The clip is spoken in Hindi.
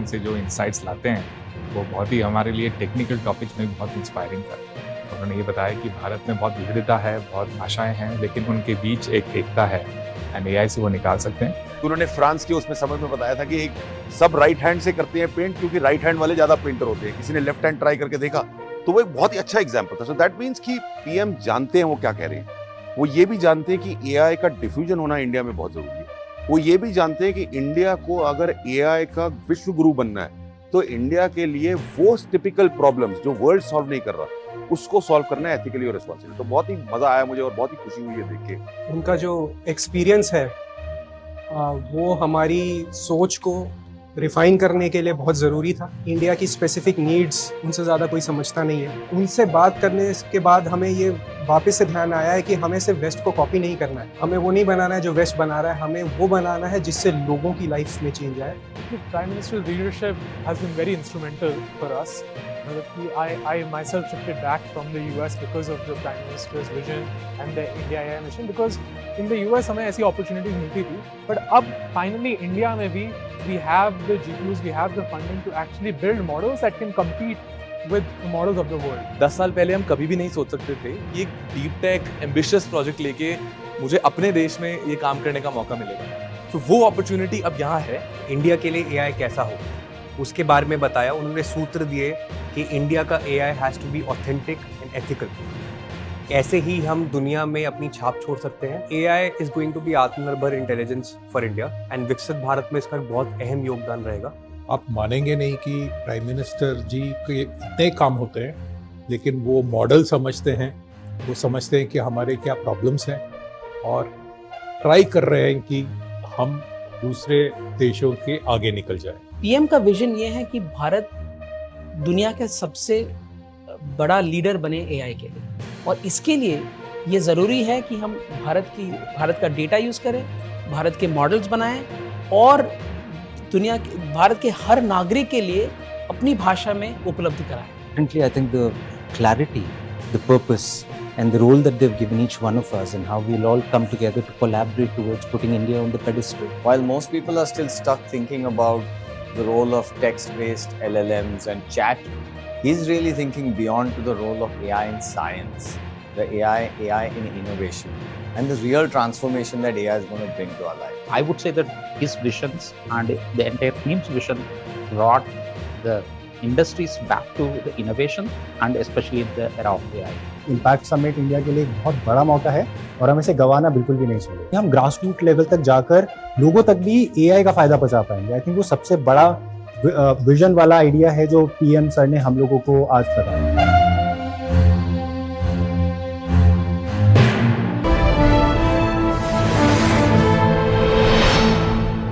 मीटिंग से जो इंसाइट्स लाते हैं वो बहुत ही हमारे लिए टेक्निकल टॉपिक्स में बहुत इंस्पायरिंग था। उन्होंने ये बताया कि भारत में बहुत विविधता है, बहुत भाषाएं हैं, लेकिन उनके बीच एक एकता है एंड एआई से वो निकाल सकते हैं। उन्होंने फ्रांस के उसमें समझ में बताया था कि सब राइट हैंड से करते हैं पेंट, क्योंकि राइट हैंड वाले ज्यादा पेंटर होते हैं। किसी ने लेफ्ट हैंड ट्राई करके देखा, तो वो एक बहुत ही अच्छा एग्जाम्पल था। सो दैट मीन्स कि पीएम जानते हैं वो क्या कह रहे हैं। वो ये भी जानते हैं कि एआई का डिफ्यूजन होना इंडिया में बहुत जरूरी है। वो ये भी जानते हैं कि इंडिया को अगर एआई का विश्व गुरु बनना है तो इंडिया के लिए वो टिपिकल प्रॉब्लम्स जो वर्ल्ड सॉल्व नहीं कर रहा उसको सॉल्व करना है एथिकली और रिस्पॉन्सिबली। तो बहुत ही मजा आया मुझे और बहुत ही खुशी हुई है देख के। उनका जो एक्सपीरियंस है वो हमारी सोच को रिफाइन करने के लिए बहुत ज़रूरी था। इंडिया की स्पेसिफिक नीड्स उनसे ज़्यादा कोई समझता नहीं है। उनसे बात करने के बाद हमें ये वापस से ध्यान आया है कि हमें सिर्फ वेस्ट को कॉपी नहीं करना है, हमें वो नहीं बनाना है जो वेस्ट बना रहा है, हमें वो बनाना है जिससे लोगों की लाइफ में चेंज आए। Prime Minister's leadership has been very instrumental for us. I myself shifted back from the US because of the Prime Minister's vision and the India AI mission, because in the US हमें ऐसी opportunities मिलती थी, but अब finally India में भी we have the GPUs, we have the funding to actually build models that can compete with the models of the world. 10 साल पहले हम कभी भी नहीं सोच सकते थे कि एक डीप टेक एम्बिशियस प्रोजेक्ट लेके मुझे अपने देश में ये काम करने का मौका मिलेगा। तो वो अपॉर्चुनिटी अब यहाँ है। इंडिया के लिए एआई कैसा हो उसके बारे में बताया। उन्होंने सूत्र दिए कि इंडिया का AI has to be authentic and ethical. ऐसे ही हम दुनिया में अपनी छाप छोड़ सकते हैं। AI is going to be Atmanirbhar intelligence for India and Viksit Bharat में इसका बहुत अहम योगदान रहेगा। आप मानेंगे नहीं कि प्राइम मिनिस्टर जी के इतने काम होते हैं, लेकिन वो मॉडल समझते हैं, वो समझते हैं कि हमारे क्या प्रॉब्लम्स हैं और ट्राई कर रहे हैं कि हम दूसरे देशों के आगे निकल जाए। पीएम का विजन ये है कि भारत दुनिया के सबसे बड़ा लीडर बने एआई के लिए, और इसके लिए ये ज़रूरी है कि हम भारत का डेटा यूज़ करें, भारत के मॉडल्स बनाएं और भारत के हर नागरिक के लिए अपनी भाषा में उपलब्ध कराएं। Currently, I think the clarity, the purpose, and the role that they've given each one of us, and how we'll all come together to collaborate towards putting India on the pedestal. While most people are still stuck thinking about the role of text-based LLMs and chat, he's really thinking beyond to the role of AI in science, the AI in innovation, and the real transformation that AI is going to bring to our life. I would say that his visions and the entire team's vision brought the industries back to the innovation and especially in the era of AI. Impact summit India के लिए एक बहुत बड़ा मौका है और हमें इसे गंवाना बिल्कुल भी नहीं चाहिए। हम ग्रास रूट लेवल तक जाकर लोगों तक भी एआई का फायदा पहुंचा पाएंगे। आई थिंक वो सबसे बड़ा विजन वाला आइडिया है जो पीएम सर ने हम लोगों को आज बताया।